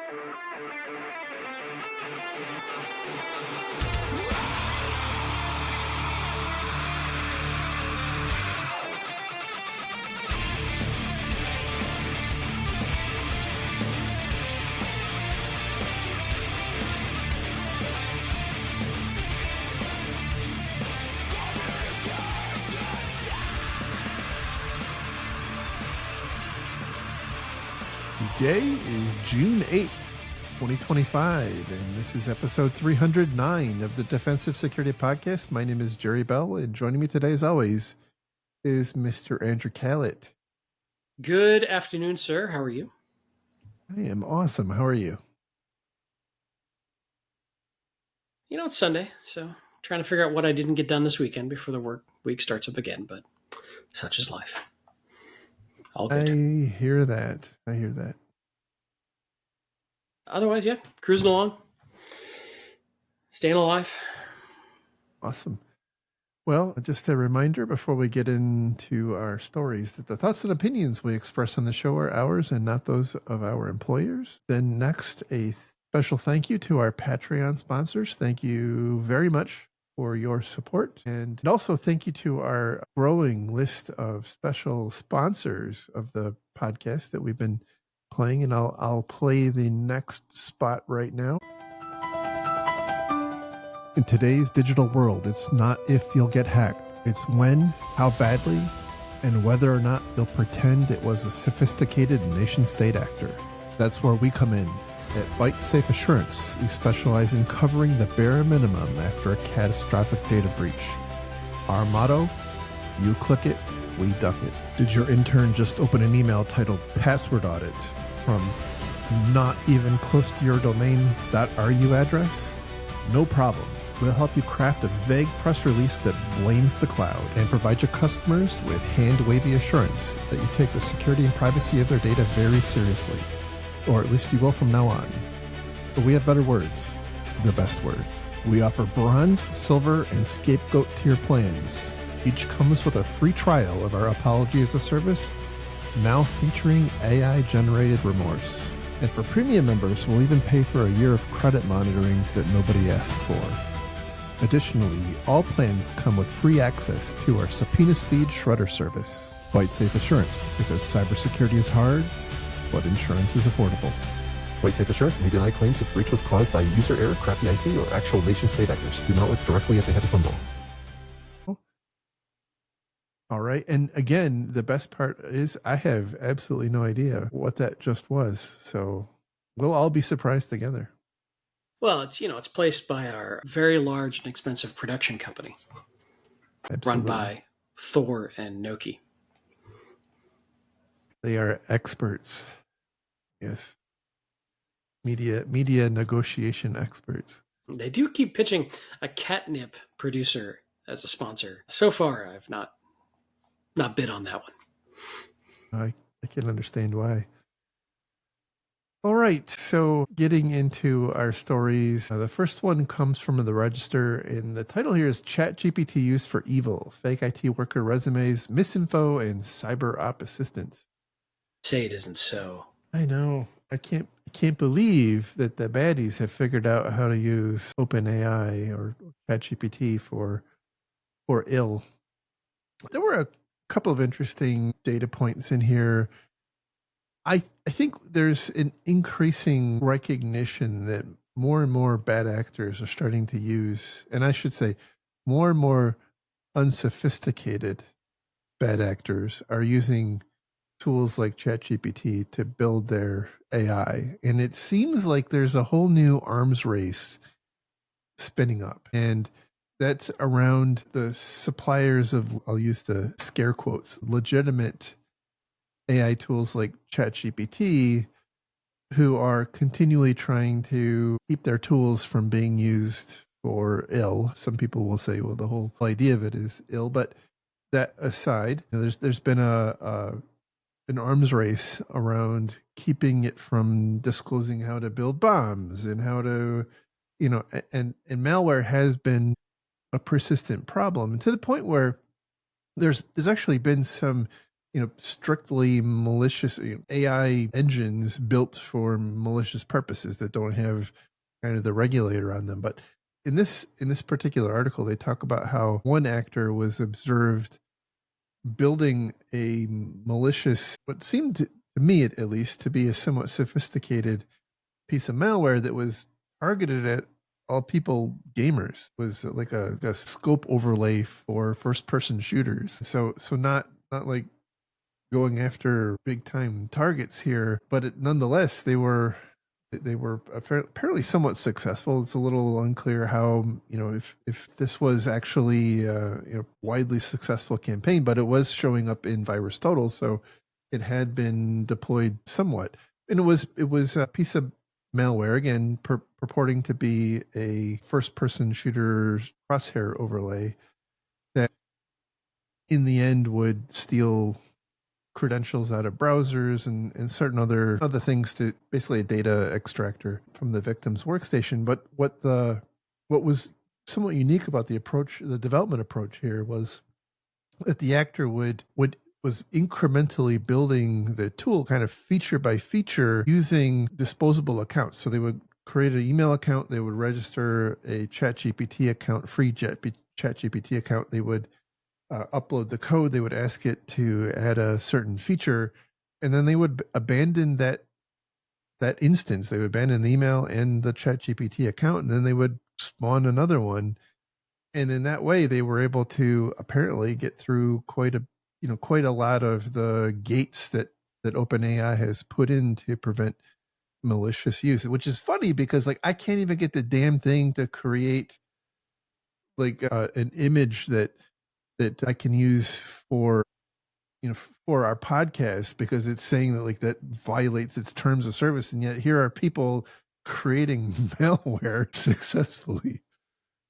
Today is June 8th, 2025, and this is episode 309 of the Defensive Security Podcast. My name is Jerry Bell, and joining me today, as always, is Mr. Andrew Kalat. Good afternoon, sir. How are you? I am awesome. How are you? You know, it's Sunday, so trying to figure out what I didn't get done this weekend before the work week starts up again, but such is life. All good. I hear that. Otherwise, yeah, cruising along. Staying alive. Awesome. Well, just a reminder before we get into our stories that the thoughts and opinions we express on the show are ours and not those of our employers. Then next, a special thank you to our Patreon sponsors. Thank you very much for your support. And also thank you to our growing list of special sponsors of the podcast that we've been playing. And I'll play the next spot right now. In today's digital world, it's not if you'll get hacked. It's when, how badly, and whether or not you'll pretend it was a sophisticated nation-state actor. That's where we come in. At Byte Safe Assurance, we specialize in covering the bare minimum after a catastrophic data breach. Our motto, you click it, we duck it. Did your intern just open an email titled Password Audit from not even close to your domain.ru address? No problem. We'll help you craft a vague press release that blames the cloud and provide your customers with hand-wavy assurance that you take the security and privacy of their data very seriously. Or at least you will from now on. But we have better words, the best words. We offer bronze, silver, and scapegoat tier plans. Each comes with a free trial of our Apology as a Service, now featuring AI-generated remorse. And for premium members, we'll even pay for a year of credit monitoring that nobody asked for. Additionally, all plans come with free access to our Subpoena Speed Shredder service. Byte Safe Assurance, because cybersecurity is hard, but insurance is affordable. Byte Safe Assurance may deny claims if breach was caused by user error, crappy IT, or actual nation-state actors. Do not look directly at the head of fumble. All right. And again, the best part is I have absolutely no idea what that just was. So we'll all be surprised together. Well, it's placed by our very large and expensive production company. Absolutely. Run by Thor and Noki. They are experts. Yes. Media negotiation experts. They do keep pitching a catnip producer as a sponsor. So far, I've not bid on that one. I can understand why. All right, so getting into our stories. The first one comes from the Register, and the title here is ChatGPT Used for Evil, Fake IT Worker Resumes, Misinfo, and Cyber Op Assistance. Say it isn't so. I know. I can't believe that the baddies have figured out how to use OpenAI or ChatGPT for ill. There were a couple of interesting data points in here. I think there's an increasing recognition that more and more bad actors are starting to use, and I should say more and more unsophisticated bad actors are using tools like ChatGPT to build their AI. And it seems like there's a whole new arms race spinning up. And that's around the suppliers of, I'll use the scare quotes, legitimate AI tools like ChatGPT, who are continually trying to keep their tools from being used for ill. Some people will say, well, the whole idea of it is ill. But that aside, there's been an arms race around keeping it from disclosing how to build bombs and how to, and malware has been a persistent problem, to the point where there's actually been some strictly malicious AI engines built for malicious purposes that don't have kind of the regulator on them. But in this particular article, they talk about how one actor was observed building a malicious, what seemed to me at least to be a somewhat sophisticated piece of malware that was targeted at all people gamers. It was like a scope overlay for first person shooters. So not like going after big time targets here, but nonetheless they were apparently somewhat successful. It's a little unclear how if this was actually widely successful campaign, but it was showing up in Virus Total, so it had been deployed somewhat, and it was a piece of malware again purporting to be a first person shooter crosshair overlay that in the end would steal credentials out of browsers and certain other things, to basically a data extractor from the victim's workstation. But what was somewhat unique about the development approach here was that the actor was incrementally building the tool kind of feature by feature using disposable accounts. So they would create an email account, they would register a ChatGPT account, free ChatGPT account, they would upload the code, they would ask it to add a certain feature, and then they would abandon that instance. They would abandon the email and the ChatGPT account, and then they would spawn another one. And in that way, they were able to apparently get through quite a lot of the gates that OpenAI has put in to prevent malicious use. Which is funny because like I can't even get the damn thing to create like an image that I can use for for our podcast, because it's saying that like that violates its terms of service, and yet here are people creating malware successfully.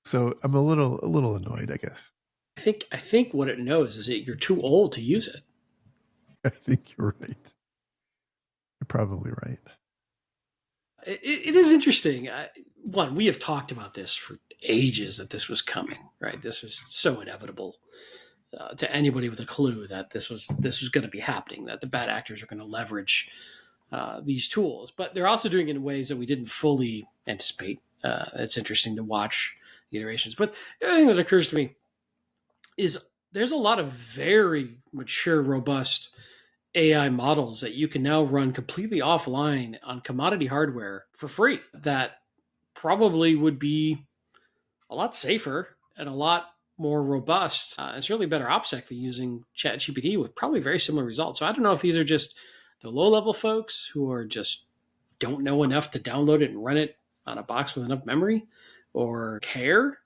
So I'm a little annoyed, I guess. I think what it knows is that you're too old to use it. I think you're right. You're probably right. It is interesting. One, we have talked about this for ages, that this was coming, right? This was so inevitable to anybody with a clue that this was going to be happening, that the bad actors are going to leverage these tools. But they're also doing it in ways that we didn't fully anticipate. It's interesting to watch the iterations. But the other thing that occurs to me is there's a lot of very mature, robust AI models that you can now run completely offline on commodity hardware for free, that probably would be a lot safer and a lot more robust and certainly better OPSEC than using ChatGPT, with probably very similar results. So I don't know if these are just the low-level folks who are just don't know enough to download it and run it on a box with enough memory, or care,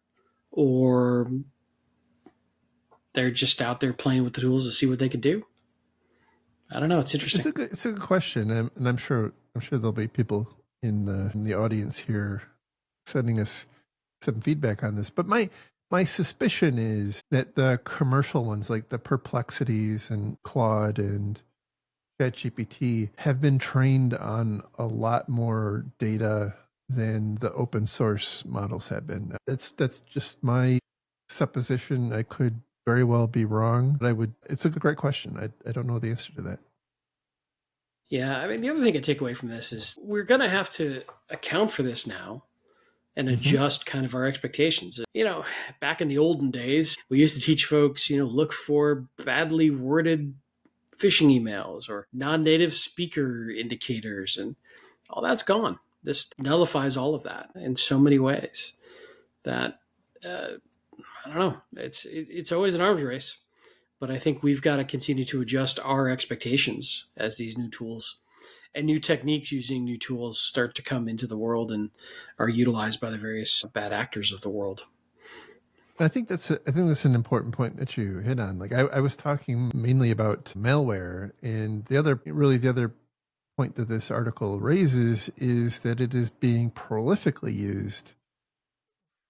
or they're just out there playing with the tools to see what they can do. I don't know. It's interesting. It's a good question, and I'm sure there'll be people in the audience here sending us some feedback on this. But my suspicion is that the commercial ones, like the Perplexities and Claude and ChatGPT, have been trained on a lot more data than the open source models have been. That's just my supposition. I could very well be wrong, but it's a great question. I don't know the answer to that. Yeah, I mean, the other thing I take away from this is we're going to have to account for this now and adjust kind of our expectations. Back in the olden days, we used to teach folks, look for badly worded phishing emails or non-native speaker indicators, and all that's gone. This nullifies all of that in so many ways that I don't know. It's always an arms race, but I think we've got to continue to adjust our expectations as these new tools and new techniques using new tools start to come into the world and are utilized by the various bad actors of the world. I think that's an important point that you hit on. Like I was talking mainly about malware, and the other point that this article raises is that it is being prolifically used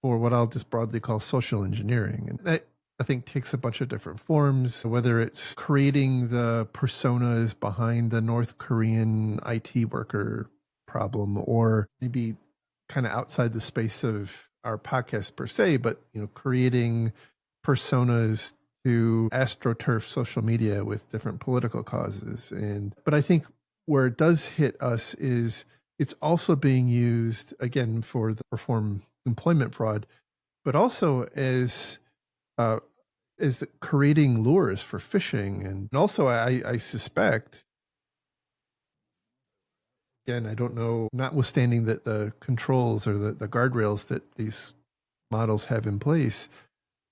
for what I'll just broadly call social engineering. And that, I think, takes a bunch of different forms, whether it's creating the personas behind the North Korean IT worker problem, or maybe kind of outside the space of our podcast per se, but creating personas to astroturf social media with different political causes. But I think where it does hit us is it's also being used again for the perform employment fraud, but also uh, as creating lures for phishing. And also, I suspect, again, I don't know, notwithstanding that the controls or the guardrails that these models have in place,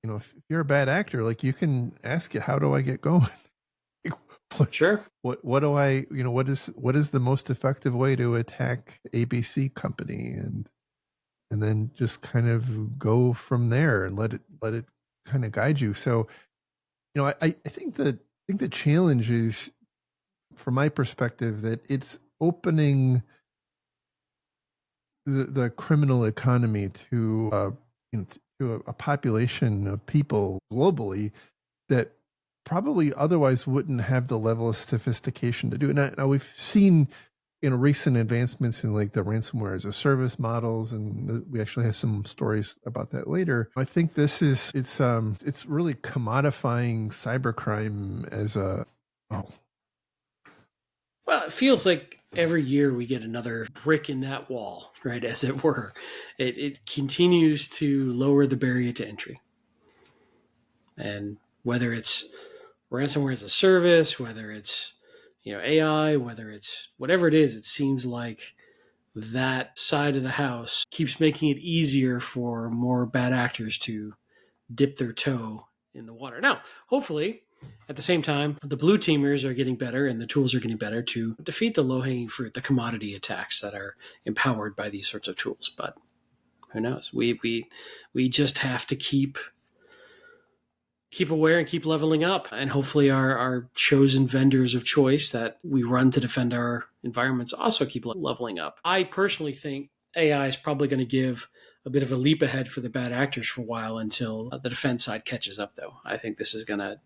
if you're a bad actor, like you can ask it, how do I get going? Sure. What do I, what is the most effective way to attack ABC company? And then just kind of go from there and let it kind of guide you. So, I think the challenge is, from my perspective, that it's opening the criminal economy to to a population of people globally that probably otherwise wouldn't have the level of sophistication to do it. Now we've seen recent advancements in like the ransomware as a service models, and we actually have some stories about that later. I think it's really commodifying cybercrime as Well, it feels like every year we get another brick in that wall, right? As it were, it continues to lower the barrier to entry. And whether it's ransomware as a service, whether it's AI, whether it's whatever it is, it seems like that side of the house keeps making it easier for more bad actors to dip their toe in the water. Now, hopefully, at the same time, the blue teamers are getting better and the tools are getting better to defeat the low-hanging fruit, the commodity attacks that are empowered by these sorts of tools. But who knows? We just have to keep aware and keep leveling up. And hopefully our chosen vendors of choice that we run to defend our environments also keep leveling up. I personally think AI is probably going to give a bit of a leap ahead for the bad actors for a while until the defense side catches up, though. I think this is going to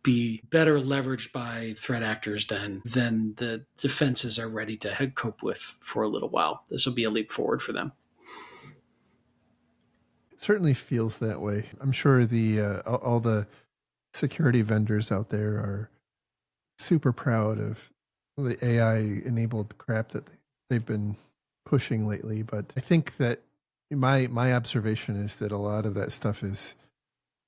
be better leveraged by threat actors than the defenses are ready to cope with for a little while. This will be a leap forward for them. It certainly feels that way. I'm sure all the security vendors out there are super proud of the AI enabled crap that they've been pushing lately. But I think that my observation is that a lot of that stuff is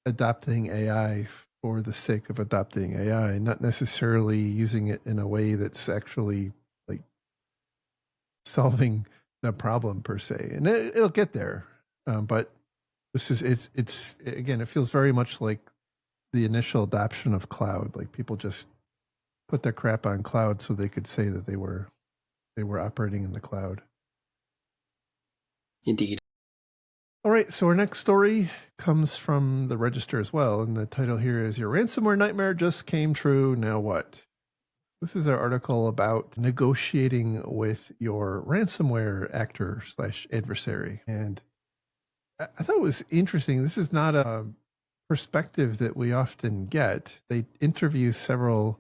adopting AI for the sake of adopting AI, not necessarily using it in a way that's actually like solving the problem per se. And it'll get there. But it's again, it feels very much like the initial adoption of cloud. Like people just put their crap on cloud so they could say that they were operating in the cloud. Indeed. All right, so our next story comes from the Register as well, and the title here is "Your Ransomware Nightmare Just Came True, Now What?" This is an article about negotiating with your ransomware actor / adversary, and I thought it was interesting. This is not a perspective that we often get. They interview several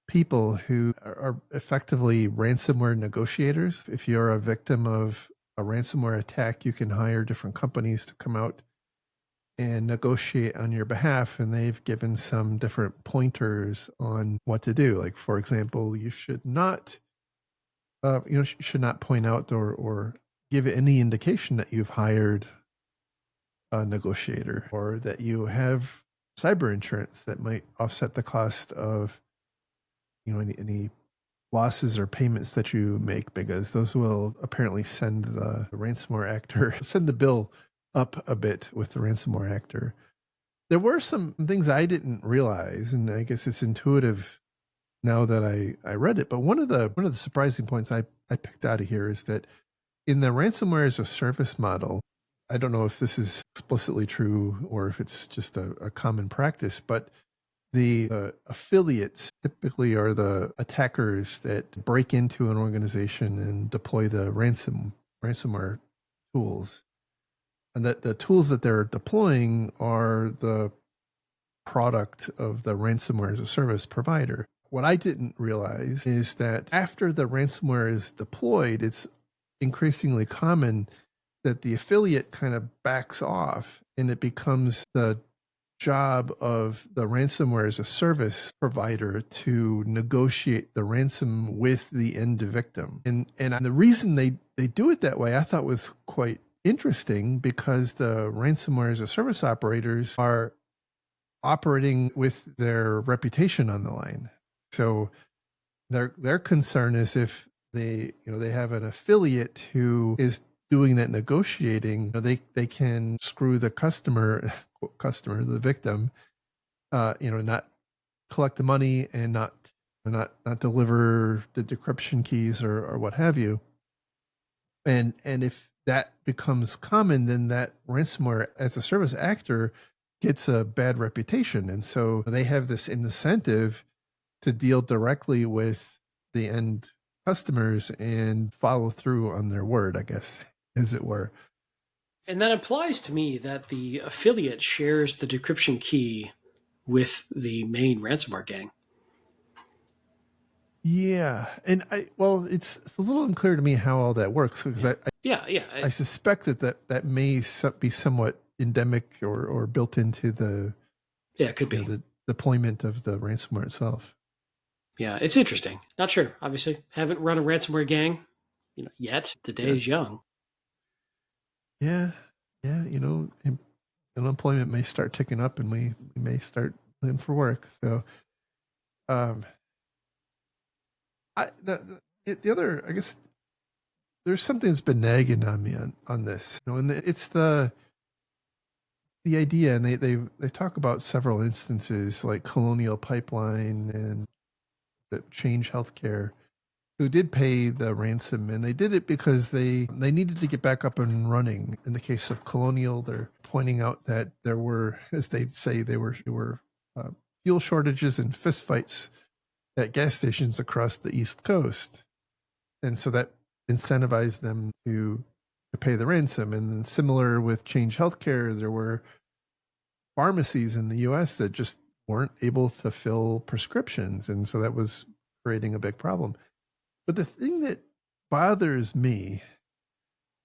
people who are effectively ransomware negotiators. If you're a victim of a ransomware attack, you can hire different companies to come out and negotiate on your behalf. And they've given some different pointers on what to do. Like, for example, you should not, should not point out or give any indication that you've hired a negotiator, or that you have cyber insurance that might offset the cost of any losses or payments that you make, because those will apparently send the ransomware actor, send the bill up a bit with the ransomware actor. There were some things I didn't realize, and I guess it's intuitive now that I read it. But one of the surprising points I picked out of here is that in the ransomware as a service model, I don't know if this is explicitly true or if it's just a common practice, but the affiliates typically are the attackers that break into an organization and deploy the ransomware tools. And that the tools that they're deploying are the product of the ransomware as a service provider. What I didn't realize is that after the ransomware is deployed, it's increasingly common that the affiliate kind of backs off and it becomes the job of the ransomware as a service provider to negotiate the ransom with the end victim. And the reason they do it that way, I thought was quite interesting, because the ransomware as a service operators are operating with their reputation on the line. So their concern is if they have an affiliate who is doing that negotiating, they can screw the customer, the victim, not collect the money and not deliver the decryption keys or what have you. And if that becomes common, then that ransomware as a service actor gets a bad reputation. And so they have this incentive to deal directly with the end customers and follow through on their word, I guess, as it were. And that implies to me that the affiliate shares the decryption key with the main ransomware gang. Yeah. And it's a little unclear to me how all that works, because I suspect that may be somewhat endemic or built into the it could be the deployment of the ransomware itself. Yeah, it's interesting. Not sure. Obviously, haven't run a ransomware gang, yet. The day is young. Yeah. Unemployment may start ticking up, and we may start looking for work. So, the other, I guess, there's something that's been nagging on me on this, and it's the idea, and they talk about several instances like Colonial Pipeline and the Change Healthcare, who did pay the ransom, and they did it because they needed to get back up and running. In the case of Colonial, they're pointing out that there were, as they'd say, there were fuel shortages and fistfights at gas stations across the East Coast, and so that incentivized them to pay the ransom. And then similar with Change Healthcare, there were pharmacies in the U.S. that just weren't able to fill prescriptions, and so that was creating a big problem. But the thing that bothers me,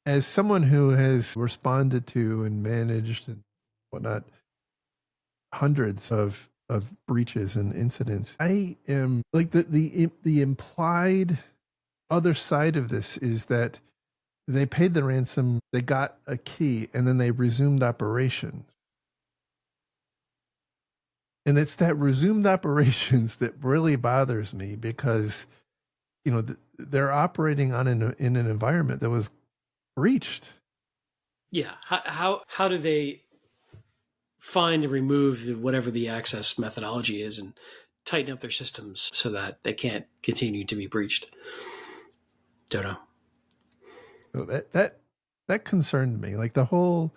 as someone who has responded to and managed and whatnot hundreds of breaches and incidents, I am like the implied other side of this is that they paid the ransom, they got a key, and then they resumed operations. And it's that resumed operations that really bothers me, because they're operating in an environment that was breached. Yeah. How do they find and remove whatever the access methodology is and tighten up their systems so that they can't continue to be breached? Don't know. So that concerned me. Like the whole,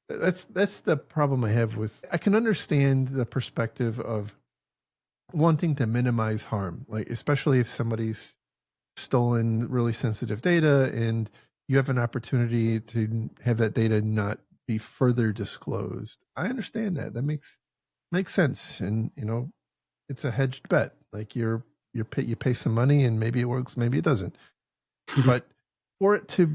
that's the problem I have with. I can understand the perspective of wanting to minimize harm, like especially if somebody's stolen really sensitive data and you have an opportunity to have that data not be further disclosed. I understand that. That makes sense, and it's a hedged bet. Like you pay some money, and maybe it works, maybe it doesn't. But for it to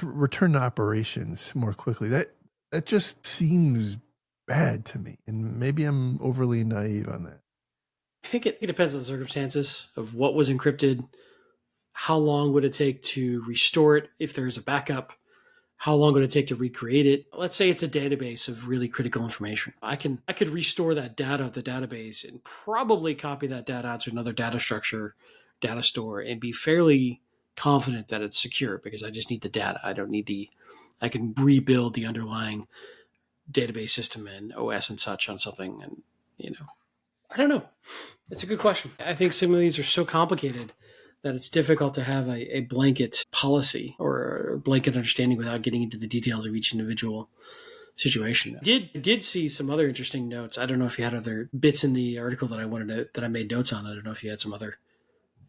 return to operations more quickly, that just seems bad to me, and maybe I'm overly naive on that. I think it depends on the circumstances of what was encrypted. How long would it take to restore it if there's a backup? How long would it take to recreate it? Let's say it's a database of really critical information. I could restore that data of the database and probably copy that data out to another data structure, data store, and be fairly confident that it's secure, because I just need the data. I can rebuild the underlying database system and OS and such on something. And, I don't know. It's a good question. I think some of these are so complicated that it's difficult to have a blanket policy or a blanket understanding without getting into the details of each individual situation. Did see some other interesting notes. I don't know if you had other bits in the article that I made notes on. I don't know if you had some other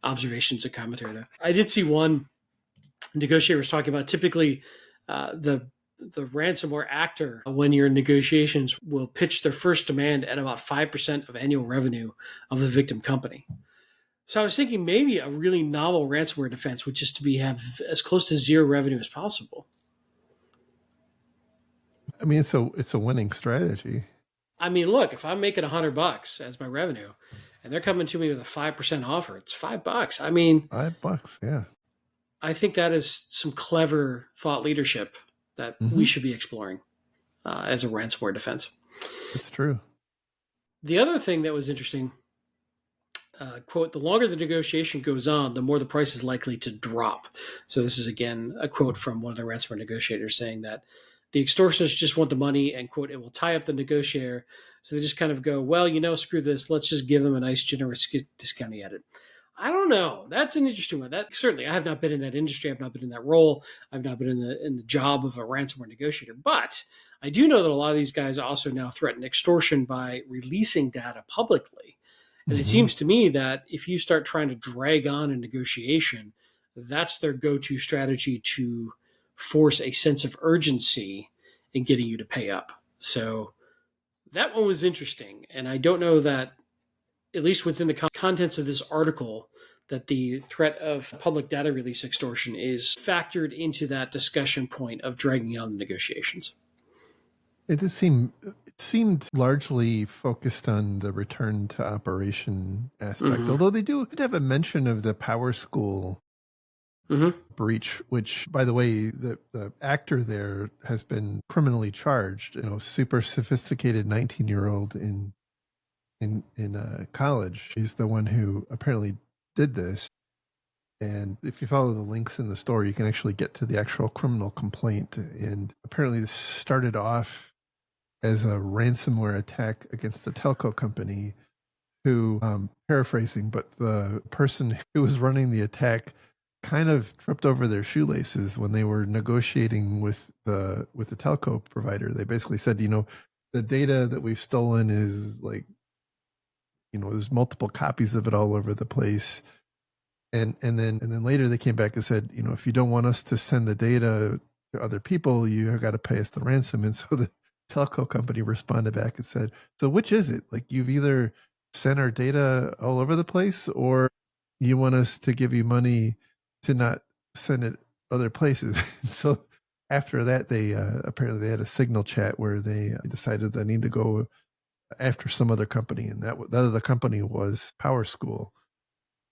observations or commentary there. I did see one negotiator was talking about typically the ransomware actor, when you're in negotiations, will pitch their first demand at about 5% of annual revenue of the victim company. So I was thinking maybe a really novel ransomware defense would just to have as close to zero revenue as possible. I mean, it's a winning strategy. I mean, look, if I'm making $100 as my revenue and they're coming to me with a 5% offer, it's $5. I mean, $5, yeah. I think that is some clever thought leadership that we should be exploring as a ransomware defense. It's true. The other thing that was interesting, quote, the longer the negotiation goes on, the more the price is likely to drop. So this is, again, a quote from one of the ransomware negotiators saying that the extortionists just want the money and, quote, it will tie up the negotiator. So they just kind of go, well, screw this. Let's just give them a nice, generous discount edit. I don't know. That's an interesting one. That certainly, I have not been in that industry. I've not been in that role. I've not been in the job of a ransomware negotiator. But I do know that a lot of these guys also now threaten extortion by releasing data publicly. And it seems to me that if you start trying to drag on a negotiation, that's their go-to strategy to force a sense of urgency in getting you to pay up. So that one was interesting. And I don't know that, at least within the contents of this article, that the threat of public data release extortion is factored into that discussion point of dragging on the negotiations. It seemed largely focused on the return to operation aspect, although they do have a mention of the Power School breach, which, by the way, the actor there has been criminally charged. Super sophisticated 19-year-old in college. He's the one who apparently did this. And if you follow the links in the story, you can actually get to the actual criminal complaint. And apparently this started off as a ransomware attack against a telco company who, paraphrasing, but the person who was running the attack kind of tripped over their shoelaces when they were negotiating with the telco provider. They basically said, the data that we've stolen is like, there's multiple copies of it all over the place. And then later they came back and said, if you don't want us to send the data to other people, you have got to pay us the ransom. And so the telco company responded back and said, so which is it? Like, you've either sent our data all over the place, or you want us to give you money to not send it other places. So after that, they apparently they had a signal chat where they decided they need to go after some other company, and that other company was Power School.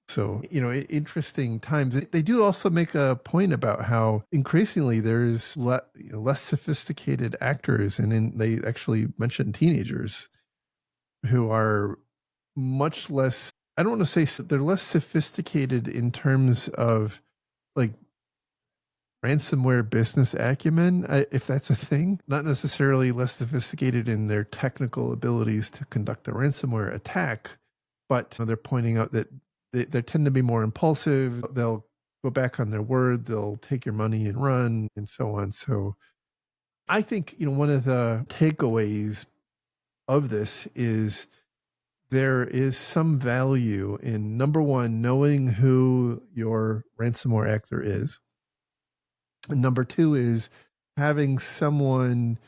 So, interesting times. They do also make a point about how increasingly there's less sophisticated actors, and they actually mention teenagers who are much less, I don't want to say they're less sophisticated in terms of like ransomware business acumen, if that's a thing. Not necessarily less sophisticated in their technical abilities to conduct a ransomware attack, but they're pointing out that they tend to be more impulsive. They'll go back on their word. They'll take your money and run, and so on. So I think, one of the takeaways of this is there is some value in, number one, knowing who your ransomware actor is. And number two is having someone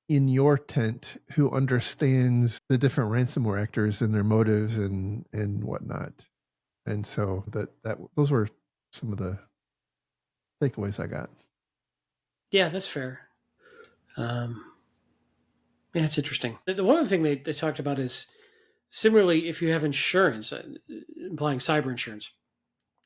in your tent who understands the different ransomware actors and their motives and whatnot. And so those were some of the takeaways I got. Yeah, that's fair. Yeah, it's interesting. The one other thing they talked about is, similarly, if you have insurance, implying cyber insurance,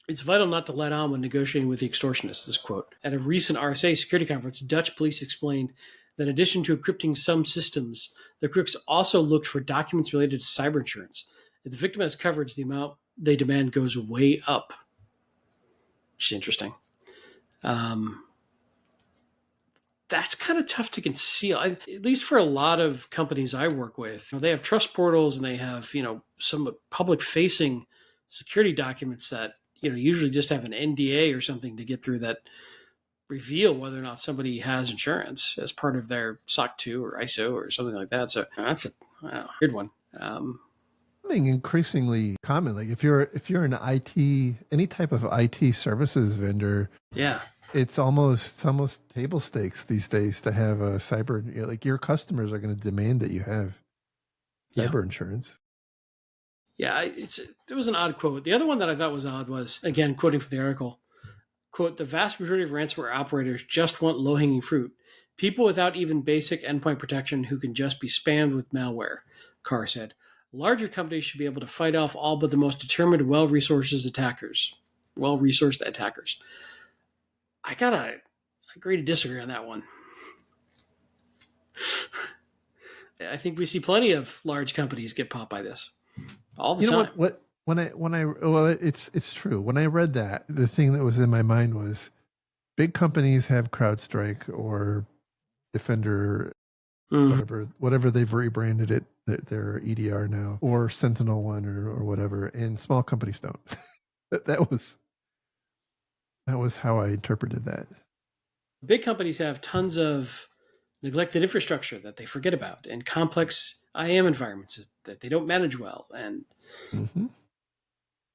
it's vital not to let on when negotiating with the extortionists, this quote. At a recent RSA security conference, Dutch police explained that in addition to encrypting some systems, the crooks also looked for documents related to cyber insurance. If the victim has coverage, the amount they demand goes way up. Which is interesting. That's kind of tough to conceal. At least for a lot of companies I work with, they have trust portals and they have, some public-facing security documents that, usually just have an NDA or something to get through that reveal whether or not somebody has insurance as part of their SOC 2 or ISO or something like that. So that's a weird one. Becoming increasingly common. Like if you're an IT, any type of IT services vendor, yeah, it's almost table stakes these days to have a cyber. Like your customers are going to demand that you have cyber insurance. Yeah, it was an odd quote. The other one that I thought was odd was, again, quoting from the article, quote, the vast majority of ransomware operators just want low-hanging fruit. People without even basic endpoint protection who can just be spammed with malware, Carr said. Larger companies should be able to fight off all but the most determined, well-resourced attackers. I gotta agree to disagree on that one. I think we see plenty of large companies get popped by this all the time. What when I well, it's true. When I read that, the thing that was in my mind was big companies have CrowdStrike or Defender, whatever they've rebranded it, their EDR now, or SentinelOne or whatever, and small companies don't. that was how I interpreted that. Big companies have tons of neglected infrastructure that they forget about, and complex IAM environments that they don't manage well, and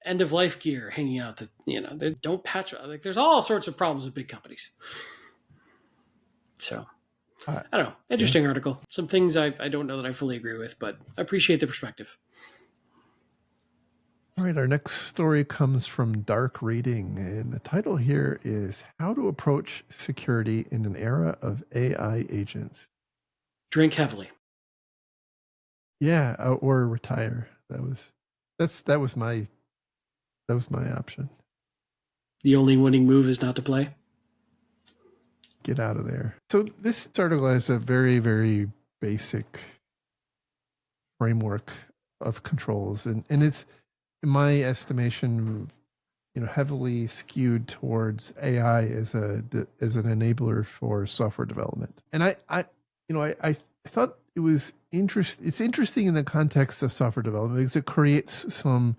end of life gear hanging out that they don't patch. Like there's all sorts of problems with big companies. So I don't know. Interesting article. Some things I don't know that I fully agree with, but I appreciate the perspective. All right, our next story comes from Dark Reading, and the title here is How to Approach Security in an Era of AI Agents. Drink heavily. Yeah, or retire. That was my option. The only winning move is not to play. Get out of there. So this article has a very, very basic framework of controls, and it's, in my estimation, heavily skewed towards AI as an enabler for software development. And I thought it was interesting. It's interesting in the context of software development because it creates some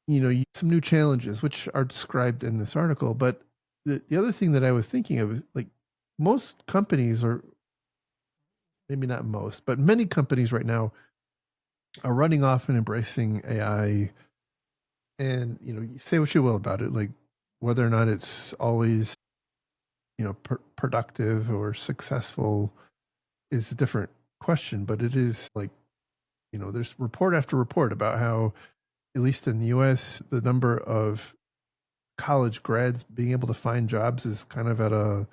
new challenges, which are described in this article. But the other thing that I was thinking of is, like, most companies, or maybe not most, but many companies right now are running off and embracing AI. And, you say what you will about it, like whether or not it's always, productive or successful is a different question. But it is like, there's report after report about how, at least in the US, the number of college grads being able to find jobs is kind of at a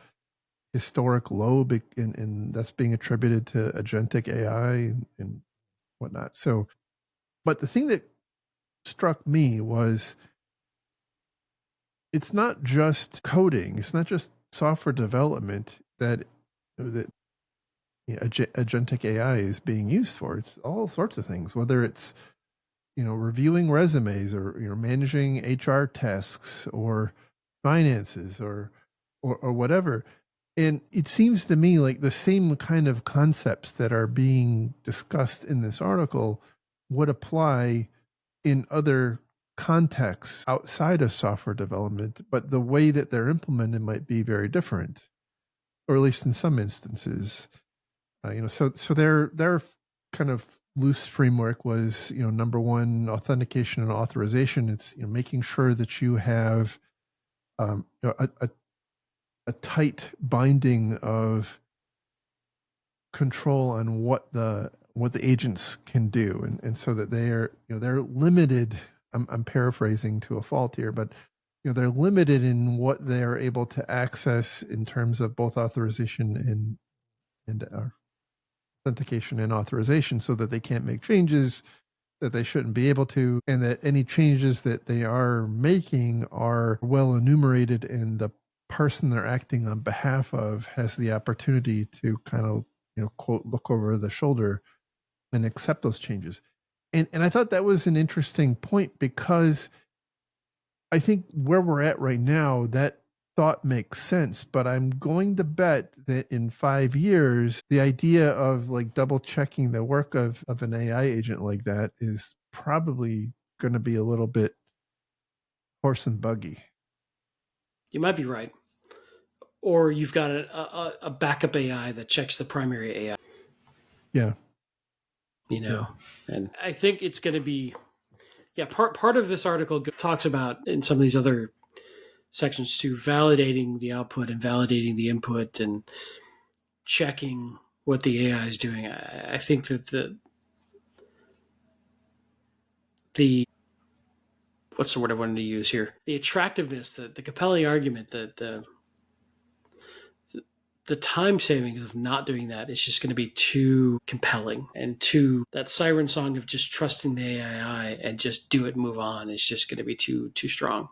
historic low, and that's being attributed to agentic AI and whatnot. So, but the thing that struck me was it's not just coding, it's not just software development that agentic AI is being used for. It's all sorts of things, whether it's reviewing resumes or managing HR tasks or finances or whatever. And it seems to me like the same kind of concepts that are being discussed in this article would apply in other contexts outside of software development, but the way that they're implemented might be very different, or at least in some instances. So their kind of loose framework was, number one, authentication and authorization. It's making sure that you have a tight binding of control on what the agents can do, and so that they're limited. I'm paraphrasing to a fault here, but they're limited in what they're able to access in terms of both authorization and authentication and authorization, so that they can't make changes that they shouldn't be able to, and that any changes that they are making are well enumerated, and the person they're acting on behalf of has the opportunity to kind of, quote, look over the shoulder and accept those changes. And I thought that was an interesting point, because I think where we're at right now, that thought makes sense, but I'm going to bet that in 5 years, the idea of like double checking the work of an AI agent like that is probably going to be a little bit horse and buggy. You might be right. Or you've got a backup AI that checks the primary AI. Yeah. And I think it's going to be, part of this article talks about, in some of these other sections too, validating the output and validating the input and checking what the AI is doing. I think that the what's the word I wanted to use here? The attractiveness, the compelling argument, the the time savings of not doing that is just going to be too compelling, and too, that siren song of just trusting the AI and just do it, move on, is just going to be too strong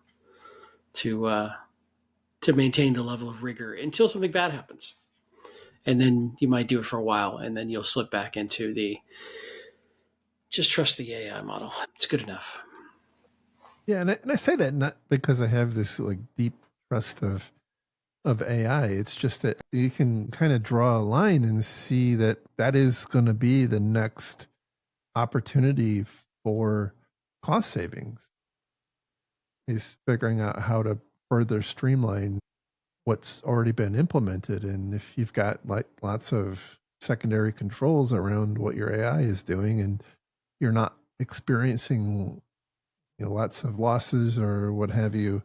to maintain the level of rigor until something bad happens. And then you might do it for a while, and then you'll slip back into the just trust the AI model. It's good enough. Yeah, and I say that not because I have this like deep trust of AI. It's just that you can kind of draw a line and see that that is going to be the next opportunity for cost savings, is figuring out how to further streamline what's already been implemented. And if you've got like lots of secondary controls around what your AI is doing, and you're not experiencing lots of losses or what have you,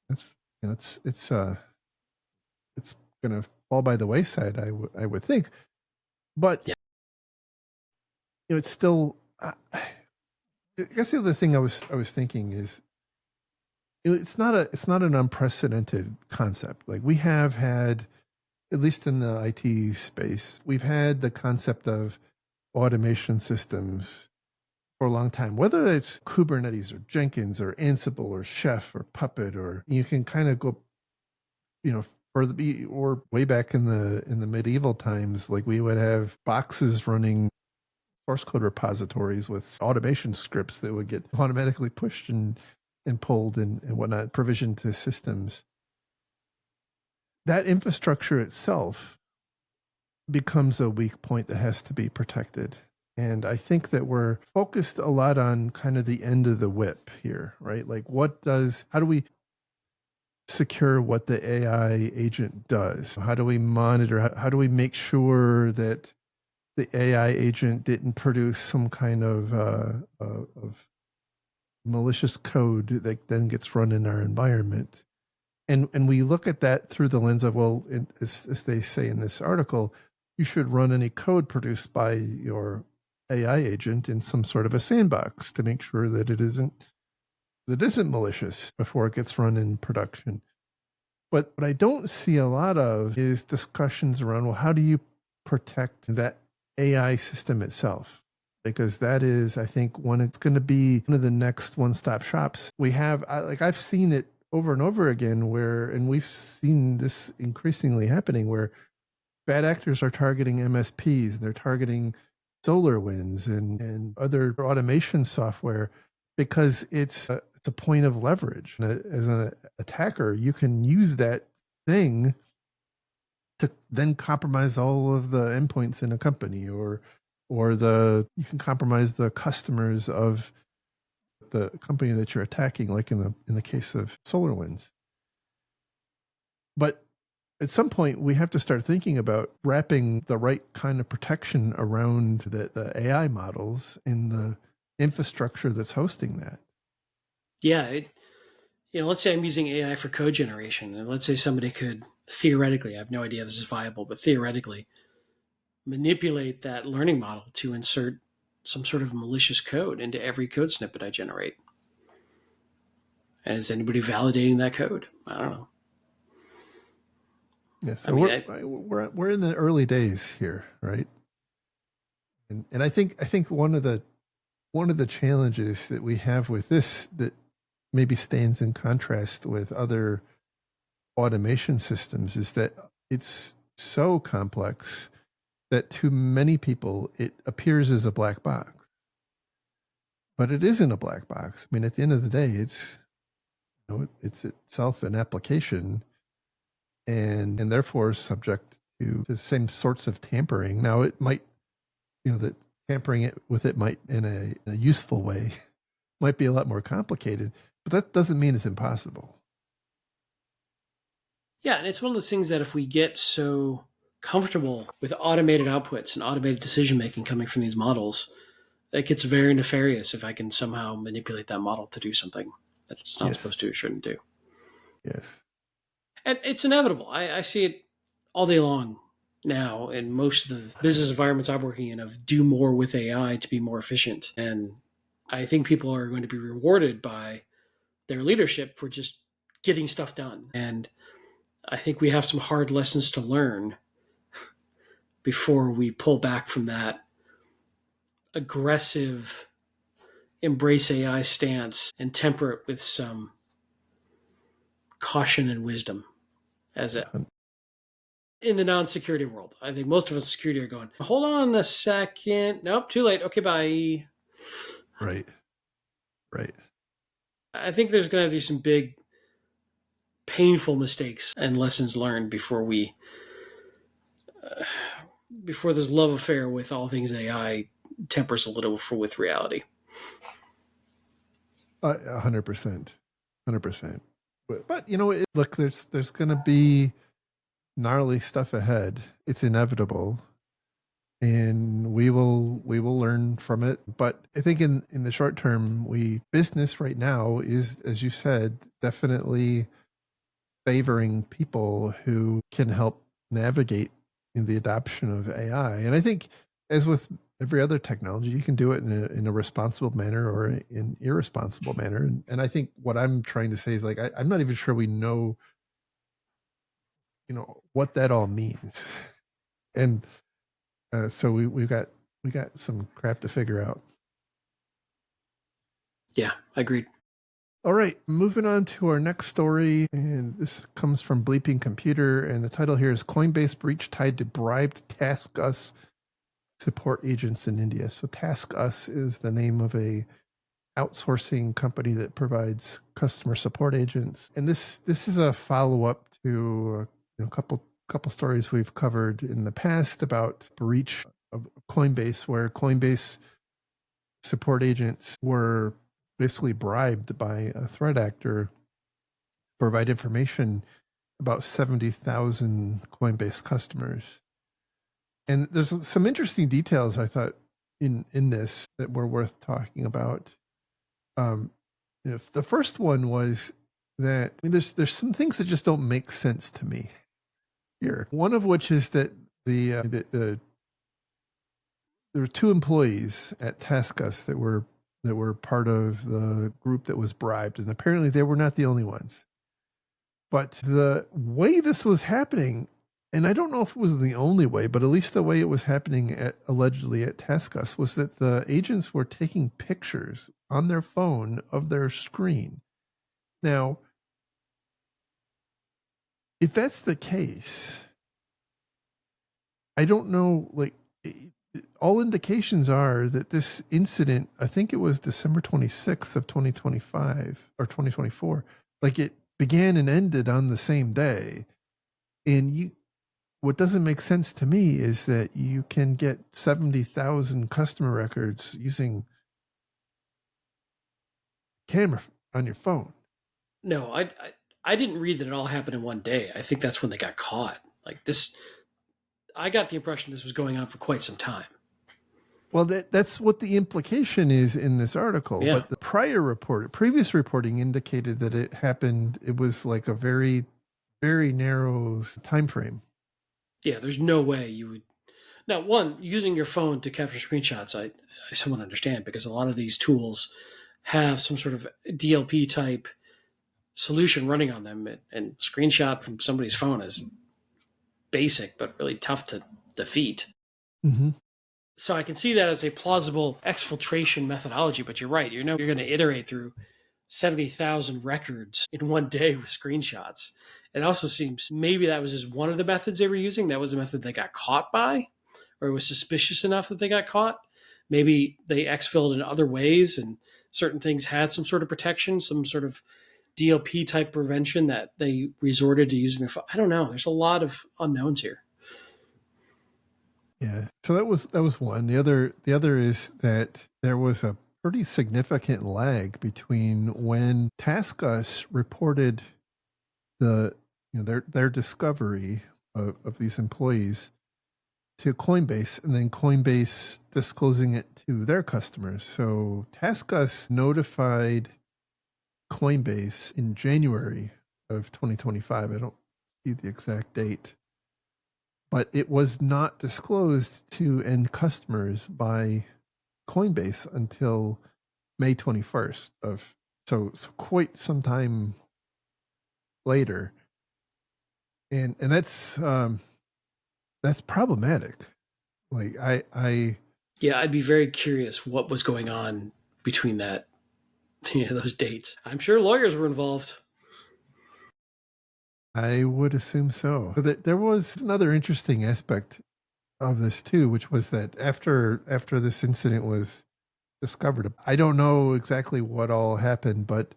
it's it's going to fall by the wayside, I would think. But Yeah. it's still, I guess the other thing I was thinking is, it's not an unprecedented concept. Like, we have had, at least in the IT space, we've had the concept of automation systems for a long time, whether it's Kubernetes or Jenkins or Ansible or Chef or Puppet, or you can kind of go, further, or way back in the medieval times, like we would have boxes running source code repositories with automation scripts that would get automatically pushed and pulled and whatnot, provisioned to systems. That infrastructure itself becomes a weak point that has to be protected. And I think that we're focused a lot on kind of the end of the whip here, right? Like, how do we secure what the AI agent does? How do we monitor? How do we make sure that the AI agent didn't produce some kind of malicious code that then gets run in our environment? And we look at that through the lens of, well, as they say in this article, you should run any code produced by your AI agent in some sort of a sandbox to make sure that it isn't malicious before it gets run in production. But what I don't see a lot of is discussions around, well, how do you protect that AI system itself? Because that is, I think, when it's going to be one of the next one-stop shops. We have, I've seen it over and over again and we've seen this increasingly happening, where bad actors are targeting MSPs, they're targeting SolarWinds and other automation software, because it's a point of leverage. As an attacker, you can use that thing to then compromise all of the endpoints in a company, or you can compromise the customers of the company that you're attacking, like in the case of SolarWinds. But at some point, we have to start thinking about wrapping the right kind of protection around the AI models in the infrastructure that's hosting that. Yeah. Let's say I'm using AI for code generation, and let's say somebody could theoretically, I have no idea if this is viable, but theoretically manipulate that learning model to insert some sort of malicious code into every code snippet I generate. And is anybody validating that code? I don't know. Yeah, so we're in the early days here, right? And I think one of the challenges that we have with this, that maybe stands in contrast with other automation systems, is that it's so complex that to many people it appears as a black box. But it isn't a black box. I mean, at the end of the day, it's itself an application, and therefore subject to the same sorts of tampering. Now, it might, that tampering with it might, in a useful way, might be a lot more complicated, but that doesn't mean it's impossible. Yeah, and it's one of those things that if we get so comfortable with automated outputs and automated decision making coming from these models, it gets very nefarious if I can somehow manipulate that model to do something that it's not supposed to or shouldn't do. Yes. And it's inevitable. I see it all day long now in most of the business environments I'm working in, of do more with AI to be more efficient. And I think people are going to be rewarded by their leadership for just getting stuff done. And I think we have some hard lessons to learn before we pull back from that aggressive embrace AI stance and temper it with some caution and wisdom as a in the non-security world. I think most of us in security are going, hold on a second. Nope, too late. Okay, bye. Right. Right. I think there's going to be some big, painful mistakes and lessons learned before this love affair with all things AI tempers a little with reality. 100%. 100%. But look, there's going to be gnarly stuff ahead. It's inevitable, and we will learn from it. But I think in the short term, business right now is, as you said, definitely favoring people who can help navigate in the adoption of AI. And I think, as with every other technology, you can do it in a responsible manner or in irresponsible manner. And I think what I'm trying to say is, like, I'm not even sure we know, what that all means. And so we got some crap to figure out. Yeah, agreed. All right, moving on to our next story, and this comes from Bleeping Computer, and the title here is Coinbase breach tied to bribed TaskUs support agents in India. So TaskUs is the name of a outsourcing company that provides customer support agents, and this is a follow-up to a couple stories we've covered in the past about breach of Coinbase, where Coinbase support agents were basically bribed by a threat actor to provide information about 70,000 Coinbase customers. And there's some interesting details, I thought, in this that were worth talking about. If the first one was that, there's some things that just don't make sense to me here. One of which is that there were two employees at TaskUs that were part of the group that was bribed, and apparently they were not the only ones. But the way this was happening, and I don't know if it was the only way, but at least the way it was happening allegedly at TaskUs, was that the agents were taking pictures on their phone of their screen. Now, if that's the case, I don't know, like, all indications are that this incident, I think it was December 26th of 2025 or 2024, like, it began and ended on the same day. And what doesn't make sense to me is that you can get 70,000 customer records using camera on your phone. No, I didn't read that it all happened in one day. I think that's when they got caught. Like this, I got the impression this was going on for quite some time. Well, that's what the implication is in this article. Yeah. But the previous reporting indicated that it was like a very, very narrow time frame. Yeah, there's no way you would. Now, one, using your phone to capture screenshots, I somewhat understand, because a lot of these tools have some sort of DLP type solution running on them, and screenshot from somebody's phone is basic but really tough to defeat. Mm-hmm. So I can see that as a plausible exfiltration methodology, but you're right. You're going to iterate through 70,000 records in one day with screenshots. It also seems maybe that was just one of the methods they were using. That was a method they got caught by, or it was suspicious enough that they got caught. Maybe they exfilled in other ways and certain things had some sort of protection, some sort of DLP type prevention that they resorted to using their phone. I don't know. There's a lot of unknowns here. Yeah. So that was one. The other is that there was a pretty significant lag between when TaskUs reported their discovery of these employees to Coinbase, and then Coinbase disclosing it to their customers. So TaskUs notified Coinbase in January of 2025. I don't see the exact date, but it was not disclosed to end customers by Coinbase until May 21st so quite some time later. and that's problematic. Like Yeah, I'd be very curious what was going on between that, those dates. I'm sure lawyers were involved. I would assume so. But there was another interesting aspect of this too, which was that after this incident was discovered, I don't know exactly what all happened, but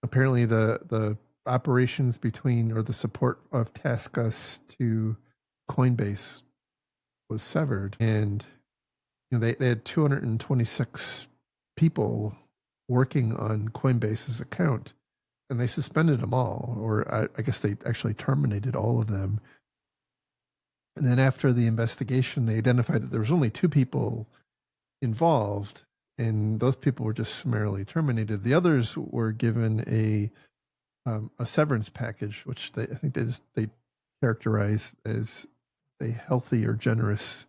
apparently the operations between, or the support of TaskUs to Coinbase was severed, and they had 226 people working on Coinbase's account, and they suspended them all, or I guess they actually terminated all of them. And then after the investigation, they identified that there was only 2 people involved, and those people were just summarily terminated. The others were given a severance package, which I think they characterized as a healthy or generous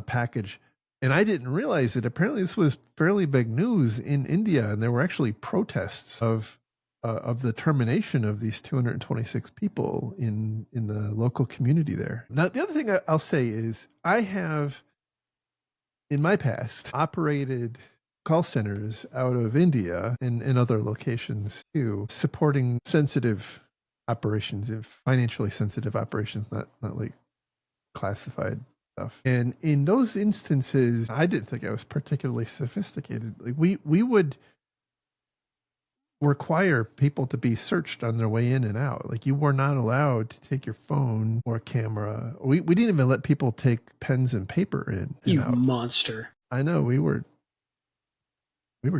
package. And I didn't realize it. Apparently, this was fairly big news in India, and there were actually protests of the termination of these 226 people in the local community there. Now, the other thing I'll say is I have, in my past, operated call centers out of India and other locations too, supporting sensitive operations, financially sensitive operations, not like classified stuff. And in those instances, I didn't think I was particularly sophisticated. Like we would require people to be searched on their way in and out. Like you were not allowed to take your phone or camera. We didn't even let people take pens and paper in. You monster. I know we were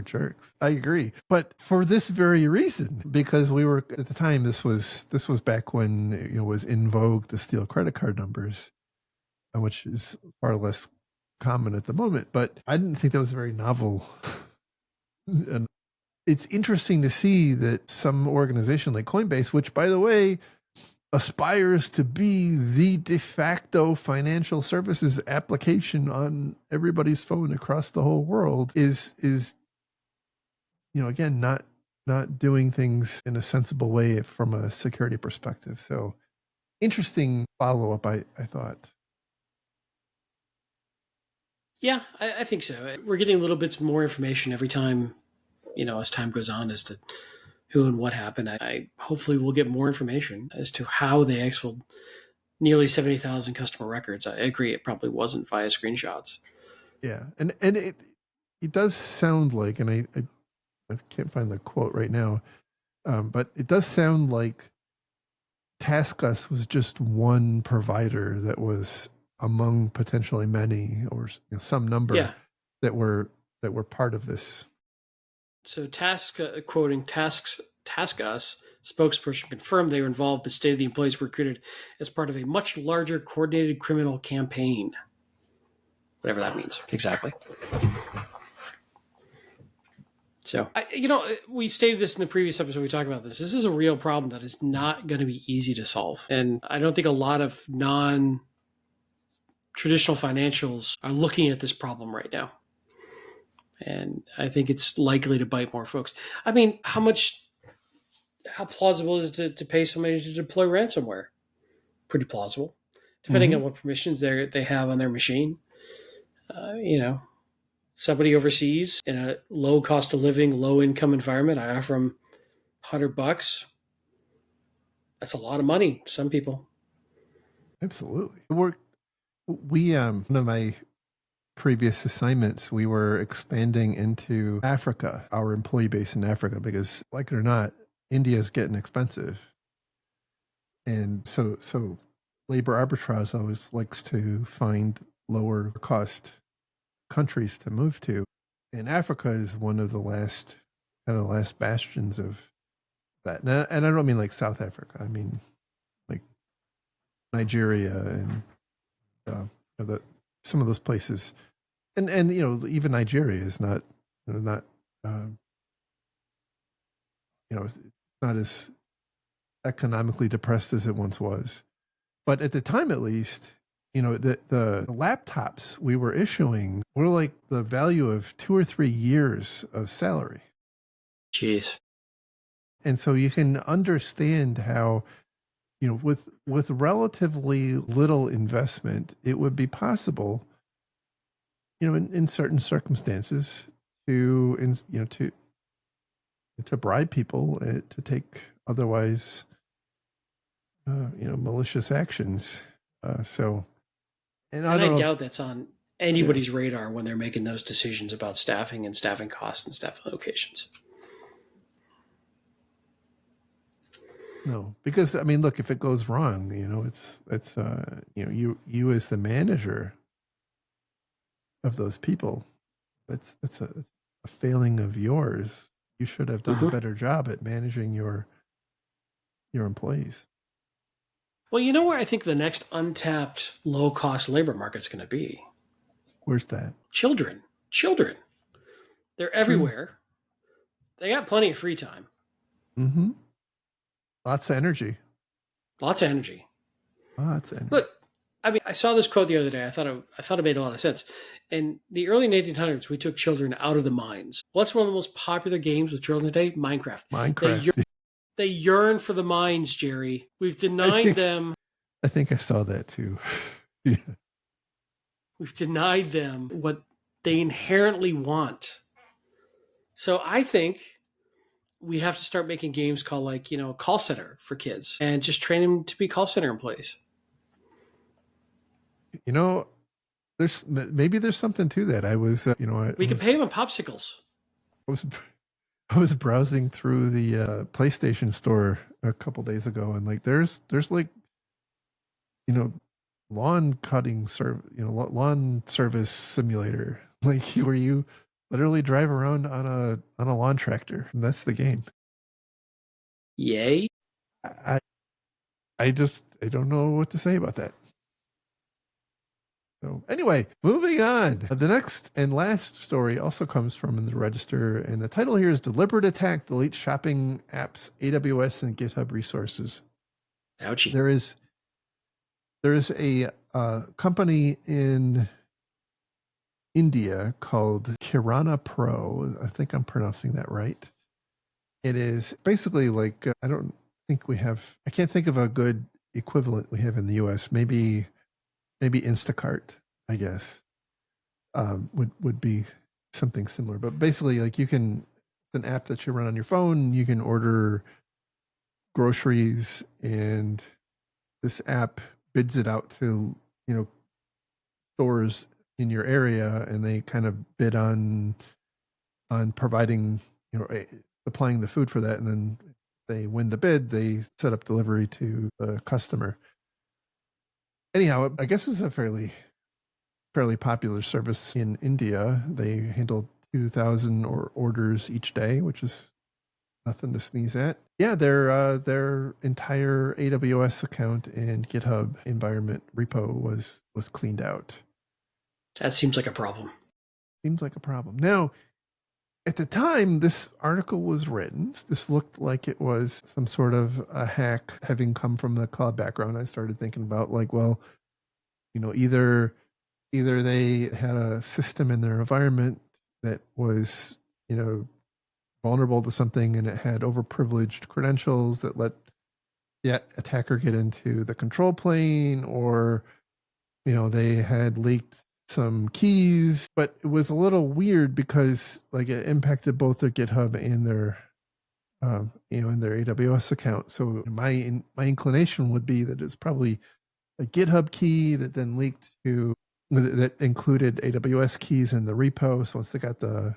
jerks. I agree. But for this very reason, because we were at the time, this was back when it was in vogue to steal credit card numbers, which is far less common at the moment. But I didn't think that was very novel. And it's interesting to see that some organization like Coinbase, which by the way aspires to be the de facto financial services application on everybody's phone across the whole world, is again not doing things in a sensible way from a security perspective. So interesting follow-up, I thought. Yeah, I think so. We're getting little bits more information every time, as time goes on, as to who and what happened. I hopefully will get more information as to how they exfiled nearly 70,000 customer records. I agree, it probably wasn't via screenshots. Yeah, and it does sound like, and I can't find the quote right now, but it does sound like TaskUs was just one provider that was among potentially many, or some number that were part of this. So quoting TaskUs spokesperson confirmed they were involved, but stated the employees were recruited as part of a much larger coordinated criminal campaign. Whatever that means. Exactly. So, we stated this in the previous episode. We talked about this. This is a real problem that is not going to be easy to solve. And I don't think a lot of non-traditional financials are looking at this problem right now. And I think it's likely to bite more folks. I mean, how plausible is it to pay somebody to deploy ransomware? Pretty plausible, depending on what permissions they have on their machine. Somebody overseas in a low cost of living, low income environment, I offer them $100. That's a lot of money to some people. Absolutely. One of my previous assignments, we were expanding into Africa, our employee base in Africa, because like it or not, India is getting expensive. And so labor arbitrage always likes to find lower cost countries to move to. And Africa is one of the last bastions of that. And I don't mean like South Africa. I mean like Nigeria and some of those places. And even Nigeria is not it's not as economically depressed as it once was. But at the time, at least, the laptops we were issuing were like the value of 2 or 3 years of salary. Jeez. And so you can understand how with relatively little investment, it would be possible, in certain circumstances, to bribe people to take otherwise, malicious actions. So, and I And I don't know if, doubt that's on yeah, anybody's radar when they're making those decisions about staffing and staffing costs and staffing locations. no, because I mean, look, if it goes wrong, it's you as the manager of those people, it's a failing of yours. You should have done a Mm-hmm. better job at managing your employees. Well, you know where I think the next untapped low cost labor market's going to be? Where's that? Children. Children. They're True. everywhere. They got plenty of free time, Mm-hmm. Lots of energy. lots of energy. Lots of energy. Look, I mean, I saw this quote the other day. I thought it made a lot of sense. In the early 1800s, we took children out of the mines. What's one of the most popular games with children today? Minecraft. Minecraft. They yearn for the mines, Jerry. We've I denied think them. I think I saw that too. Yeah. We've denied them what they inherently want. So I think we have to start making games called call center for kids and just train them to be call center employees. You know, there's something to that. I was, We can pay them in popsicles. I was I was browsing through the PlayStation store a couple days ago, and like there's like, you know lawn service simulator, like where you literally drive around on a lawn tractor. And that's the game. Yay. I I don't know what to say about that. So anyway, moving on. The next and last story also comes from the Register, and the title here is "Deliberate Attack Deletes Shopping Apps, AWS, and GitHub Resources." Ouchie. There is a company in India called Kirana Pro. I think I'm pronouncing that right. It is basically like, I don't think we have. I can't think of a good equivalent we have in the U.S. Maybe Instacart, I guess, would be something similar. But basically, like, it's an app that you run on your phone. You can order groceries, and this app bids it out to stores in your area, and they kind of bid on providing, supplying the food for that, and then they win the bid. They set up delivery to the customer. Anyhow, I guess it's a fairly popular service in India. They handle 2,000 orders each day, which is nothing to sneeze at. Yeah, their entire AWS account and GitHub environment repo was cleaned out. That seems like a problem. Seems like a problem. Now, at the time this article was written, this looked like it was some sort of a hack. Having come from the cloud background, I started thinking about, like, well, either they had a system in their environment that was, vulnerable to something, and it had overprivileged credentials that let the attacker get into the control plane, or, they had leaked some keys. But it was a little weird because, like, it impacted both their GitHub and their and their AWS account. So my inclination would be that it's probably a GitHub key that then leaked to, that included AWS keys in the repo. So once they got the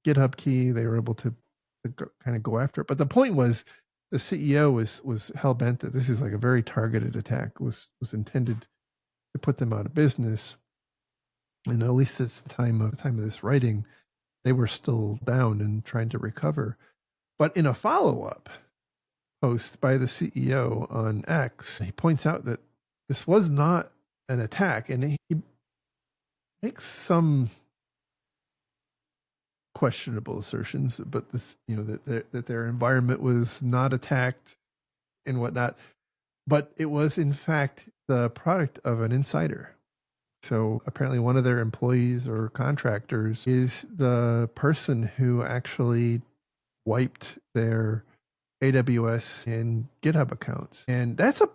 GitHub key, they were able to kind of go after it. But the point was, the CEO was hell bent that this is like a very targeted attack. Was intended to put them out of business. And at least at the time of this writing, they were still down and trying to recover. But in a follow-up post by the CEO on X, he points out that this was not an attack, and he makes some questionable assertions, but this, that their environment was not attacked and whatnot. But it was, in fact, the product of an insider. So apparently one of their employees or contractors is the person who actually wiped their AWS and GitHub accounts. And that's a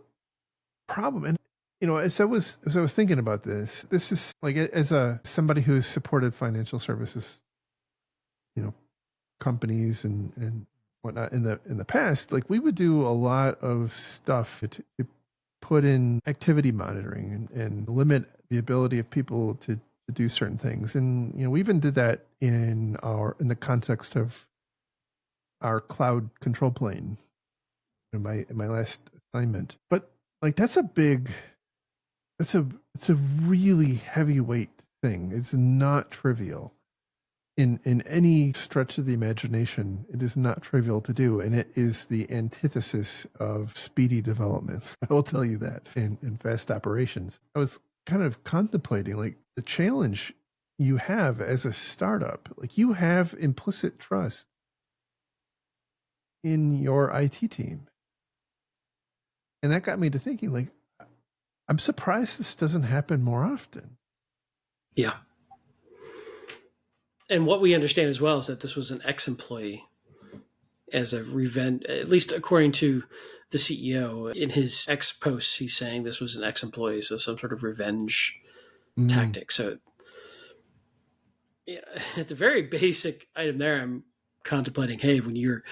problem. And as I was thinking about this is like, as somebody who's supported financial services, companies and whatnot in the past, like we would do a lot of stuff to put in activity monitoring and limit the ability of people to do certain things. And we even did that in the context of our cloud control plane in my last assignment. But like it's a really heavyweight thing. It's not trivial. In any stretch of the imagination, it is not trivial to do, and it is the antithesis of speedy development. I will tell you that in fast operations. I was kind of contemplating like the challenge you have as a startup. Like you have implicit trust in your IT team. And that got me to thinking, like, I'm surprised this doesn't happen more often. Yeah. And what we understand as well is that this was an ex-employee as a revenge, at least according to the CEO. In his ex-posts, he's saying this was an ex-employee, so some sort of revenge tactic. So at the very basic item there, I'm contemplating, hey, when you're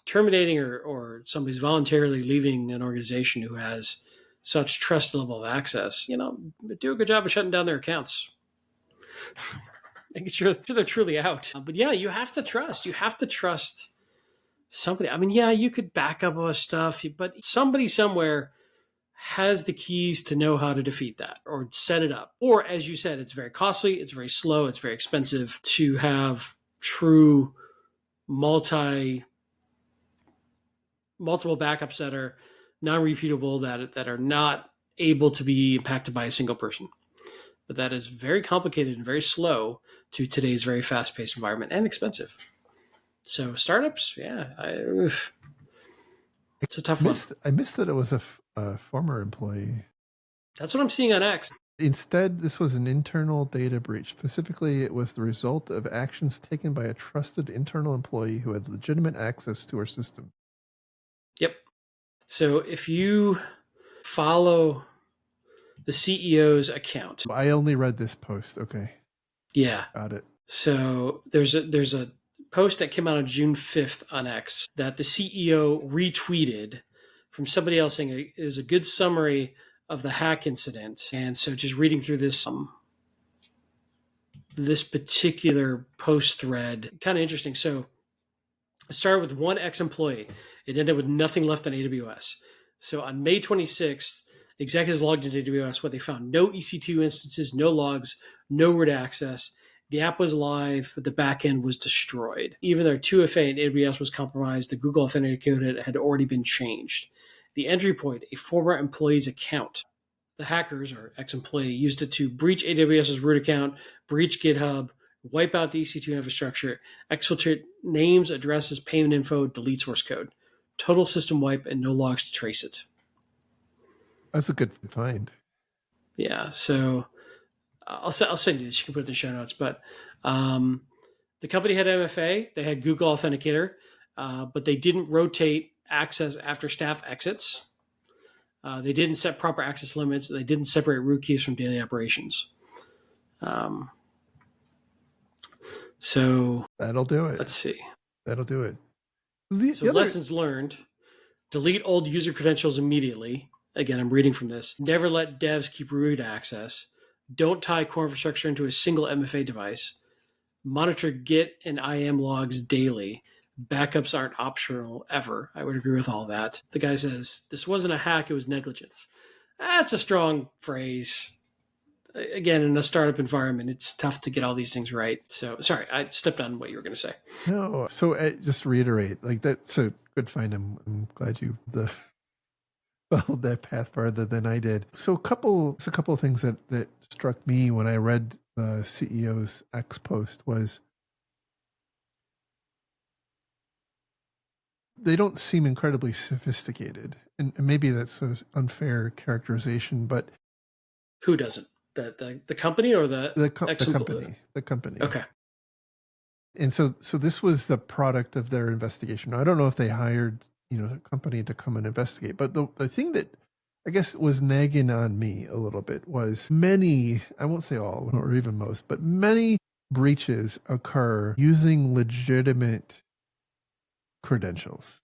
terminating or somebody's voluntarily leaving an organization who has such trust level of access, do a good job of shutting down their accounts. Making sure they're truly out. But yeah, you have to trust. You have to trust somebody. I mean, yeah, you could back up all stuff, but somebody somewhere has the keys to know how to defeat that or set it up. Or as you said, it's very costly, it's very slow, it's very expensive to have true multiple backups that are non-repeatable, that are not able to be impacted by a single person. But that is very complicated and very slow to today's very fast-paced environment and expensive. So startups, it's a tough one. I missed that it was a former employee. That's what I'm seeing on X. Instead, this was an internal data breach. Specifically, it was the result of actions taken by a trusted internal employee who had legitimate access to our system. Yep. So if you follow the CEO's account. I only read this post. Okay. Yeah. Got it. So there's a post that came out on June 5th on X that the CEO retweeted from somebody else saying it is a good summary of the hack incident. And so just reading through this particular post thread, kind of interesting. So it started with one ex-employee. It ended with nothing left on AWS. So on May 26th, executives logged into AWS where they found no EC2 instances, no logs, no root access. The app was live, but the backend was destroyed. Even their 2FA in AWS was compromised. The Google Authenticator had already been changed. The entry point, a former employee's account. The hackers, or ex-employee, used it to breach AWS's root account, breach GitHub, wipe out the EC2 infrastructure, exfiltrate names, addresses, payment info, delete source code. Total system wipe and no logs to trace it. That's a good find. Yeah, so I'll send you this. You can put it in the show notes. But the company had MFA. They had Google Authenticator, but they didn't rotate access after staff exits. They didn't set proper access limits. They didn't separate root keys from daily operations. So that'll do it. Let's see. That'll do it. Lessons learned: delete old user credentials immediately. Again, I'm reading from this. Never let devs keep root access. Don't tie core infrastructure into a single MFA device. Monitor Git and IAM logs daily. Backups aren't optional ever. I would agree with all that. The guy says, this wasn't a hack, it was negligence. That's a strong phrase. Again, in a startup environment, it's tough to get all these things right. So, sorry, I stepped on what you were going to say. No, so just to reiterate, like that's a good find. I'm glad you followed that path farther than I did. So a couple of things that struck me when I read the CEO's X post was they don't seem incredibly sophisticated. And maybe that's an unfair characterization, but who doesn't? The company or the company? The company. Okay. And so this was the product of their investigation. I don't know if they hired, a company to come and investigate, but the thing that I guess was nagging on me a little bit was many, I won't say all or even most, but many breaches occur using legitimate credentials.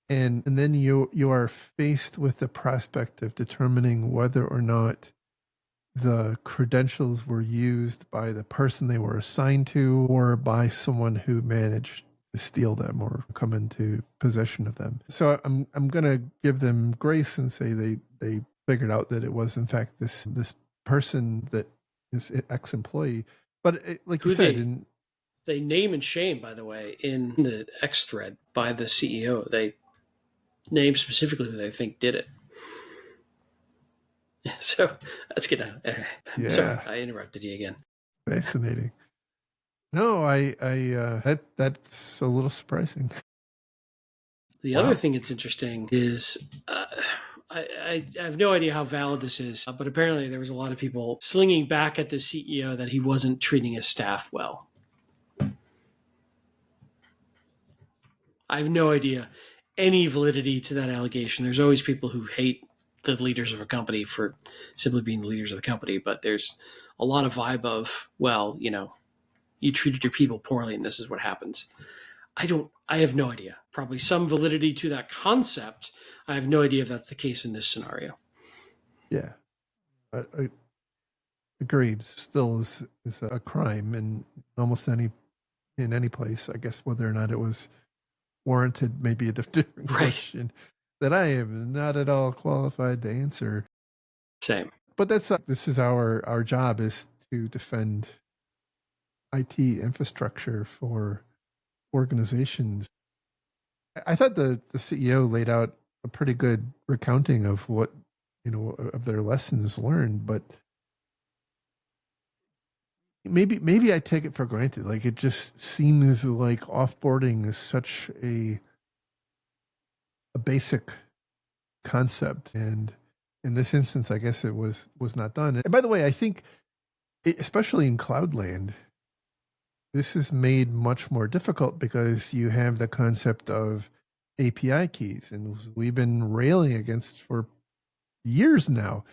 And then you are faced with the prospect of determining whether or not the credentials were used by the person they were assigned to or by someone who managed to steal them or come into possession of them. So I'm going to give them grace and say they figured out that it was in fact this person that is ex-employee. But like you said, they name and shame, by the way, in the X thread by the CEO. They name specifically who they think did it. So let's get down. I'm sorry, I interrupted you again. Fascinating. No, that's a little surprising. The other thing that's interesting is I have no idea how valid this is, but apparently there was a lot of people slinging back at the CEO that he wasn't treating his staff well. I have no idea any validity to that allegation. There's always people who hate the leaders of a company for simply being the leaders of the company, but there's a lot of vibe of, well, you treated your people poorly and this is what happens. I have no idea. Probably some validity to that concept. I have no idea if that's the case in this scenario. Yeah. I agreed. Still is a crime in almost in any place. I guess whether or not it was warranted may be a different question that I am not at all qualified to answer. Same. But this is our job is to defend IT infrastructure for organizations. I thought the CEO laid out a pretty good recounting of what, of their lessons learned, but maybe I take it for granted. Like it just seems like offboarding is such a basic concept, and in this instance, I guess it was not done. And by the way, I think, especially in Cloudland, this is made much more difficult because you have the concept of API keys, and we've been railing against for years now.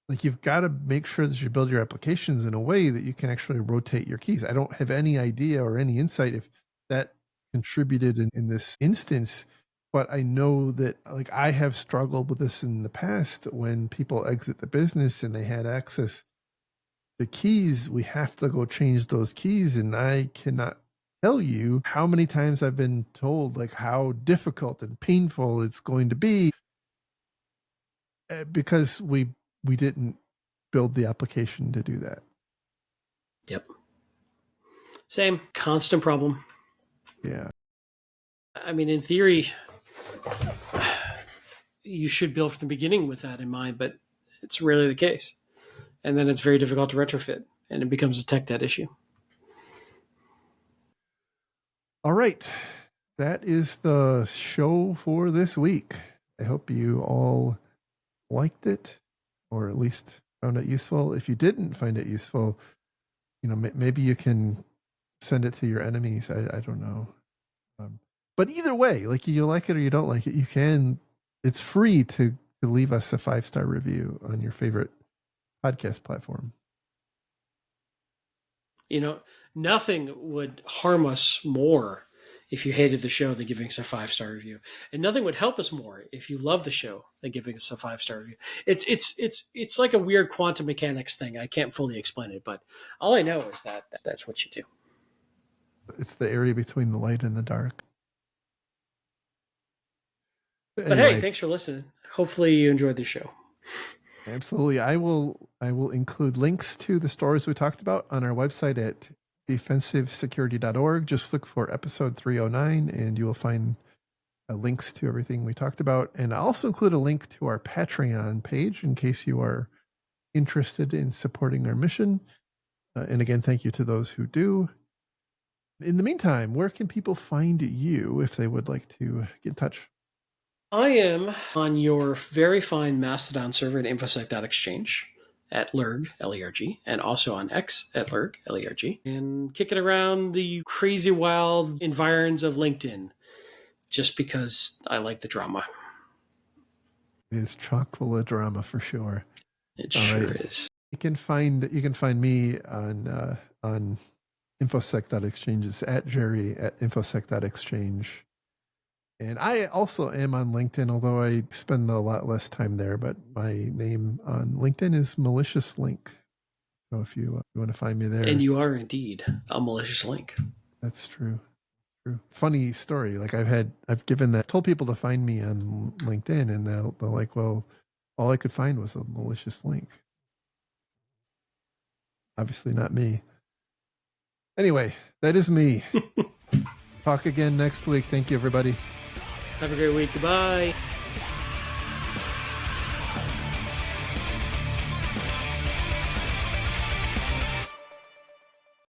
Like you've got to make sure that you build your applications in a way that you can actually rotate your keys. I don't have any idea or any insight if that contributed in this instance, but I know that like I have struggled with this in the past when people exit the business and they had access to keys. We have to go change those keys, and I cannot tell you how many times I've been told like how difficult and painful it's going to be because we didn't build the application to do that. Yep. Same constant problem. Yeah. I mean, in theory, you should build from the beginning with that in mind, but it's rarely the case. And then it's very difficult to retrofit, and it becomes a tech debt issue. All right. That is the show for this week. I hope you all liked it, or at least found it useful. If you didn't find it useful, maybe you can send it to your enemies. I don't know. But either way, like you like it or you don't like it, you can. It's free to leave us a 5-star review on your favorite podcast platform. Nothing would harm us more if you hated the show than giving us a 5-star review, and nothing would help us more if you love the show than giving us a 5-star review. It's like a weird quantum mechanics thing. I can't fully explain it, but all I know is that that's what you do. It's the area between the light and the dark. But anyway, hey, thanks for listening. Hopefully you enjoyed the show. Absolutely. I will include links to the stories we talked about on our website at defensivesecurity.org. Just look for episode 309 and you will find links to everything we talked about. And I'll also include a link to our Patreon page in case you are interested in supporting our mission. And again, thank you to those who do. In the meantime, where can people find you if they would like to get in touch? I am on your very fine Mastodon server at infosec.exchange. at Lerg, L-E-R-G, and also on X at Lerg, L-E-R-G, and kicking around the crazy wild environs of LinkedIn just because I like the drama. It's chock full of drama for sure. It sure is. You can find me on infosec.exchanges at Jerry at infosec.exchange. And I also am on LinkedIn, although I spend a lot less time there. But my name on LinkedIn is Malicious Link. So if you want to find me there, and you are indeed a malicious link. That's true. Funny story. Like told people to find me on LinkedIn, and they're like, well, all I could find was a malicious link. Obviously not me. Anyway, that is me. Talk again next week. Thank you, everybody. Have a great week. Goodbye.